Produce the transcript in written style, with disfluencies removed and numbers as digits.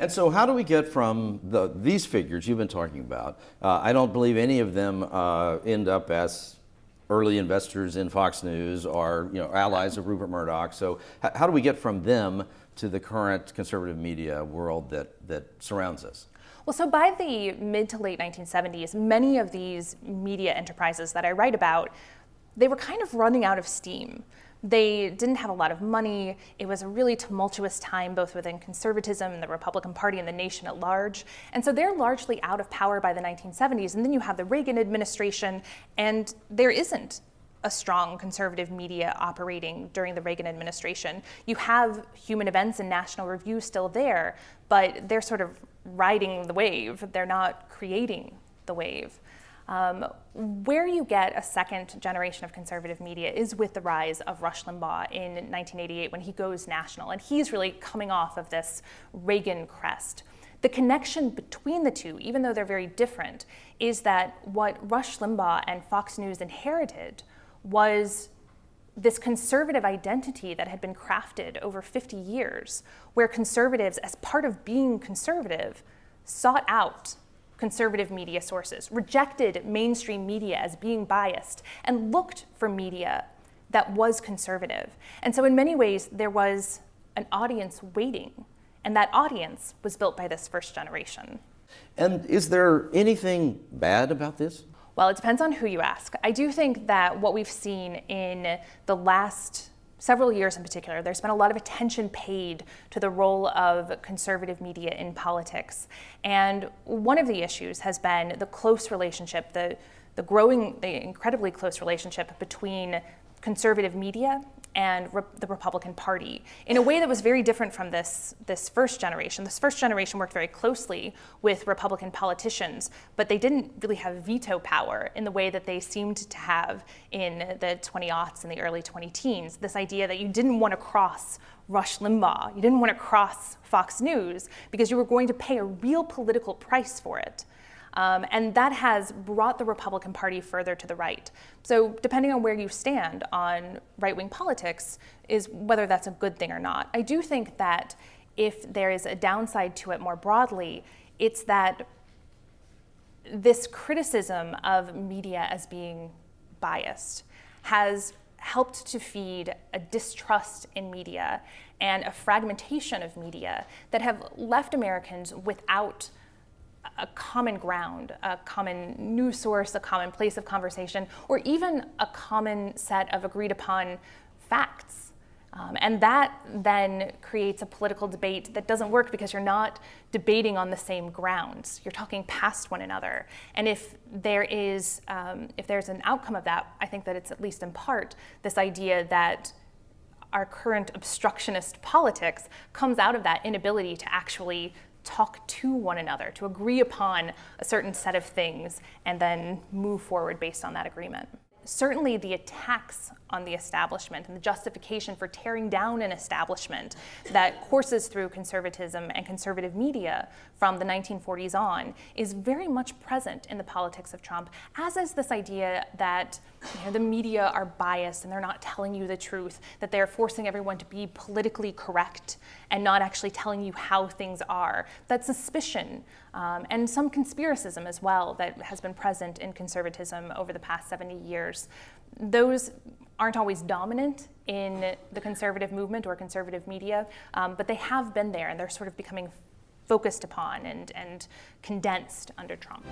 And so how do we get from these figures you've been talking about? I don't believe any of them end up as early investors in Fox News or allies of Rupert Murdoch. So how do we get from them to the current conservative media world that surrounds us? Well, so by the mid to late 1970s, many of these media enterprises that I write about, they were kind of running out of steam. They didn't have a lot of money. It was a really tumultuous time, both within conservatism and the Republican Party and the nation at large. And so they're largely out of power by the 1970s. And then you have the Reagan administration, and there isn't a strong conservative media operating during the Reagan administration. You have Human Events and National Review still there, but they're sort of riding the wave. They're not creating the wave. Where you get a second generation of conservative media is with the rise of Rush Limbaugh in 1988 when he goes national, and he's really coming off of this Reagan crest. The connection between the two, even though they're very different, is that what Rush Limbaugh and Fox News inherited was this conservative identity that had been crafted over 50 years, where conservatives, as part of being conservative, sought out conservative media sources, rejected mainstream media as being biased, and looked for media that was conservative. And so in many ways, there was an audience waiting, and that audience was built by this first generation. And is there anything bad about this? Well, it depends on who you ask. I do think that what we've seen in the last several years in particular, there's been a lot of attention paid to the role of conservative media in politics. And one of the issues has been the close relationship, the incredibly close relationship between conservative media and the Republican Party in a way that was very different from this first generation. This first generation worked very closely with Republican politicians, but they didn't really have veto power in the way that they seemed to have in the 20-aughts and the early 20-teens. This idea that you didn't want to cross Rush Limbaugh, you didn't want to cross Fox News because you were going to pay a real political price for it. And that has brought the Republican Party further to the right. So depending on where you stand on right-wing politics is whether that's a good thing or not. I do think that if there is a downside to it more broadly, it's that this criticism of media as being biased has helped to feed a distrust in media and a fragmentation of media that have left Americans without a common ground, a common news source, a common place of conversation, or even a common set of agreed upon facts. And that then creates a political debate that doesn't work because you're not debating on the same grounds. You're talking past one another. And if there's an outcome of that, I think that it's at least in part this idea that our current obstructionist politics comes out of that inability to actually talk to one another, to agree upon a certain set of things, and then move forward based on that agreement. Certainly the attacks on the establishment and the justification for tearing down an establishment that courses through conservatism and conservative media from the 1940s on is very much present in the politics of Trump, as is this idea that the media are biased and they're not telling you the truth, that they're forcing everyone to be politically correct and not actually telling you how things are. That suspicion and some conspiracism as well that has been present in conservatism over the past 70 years. Those aren't always dominant in the conservative movement or conservative media, but they have been there and they're sort of becoming focused upon and condensed under Trump.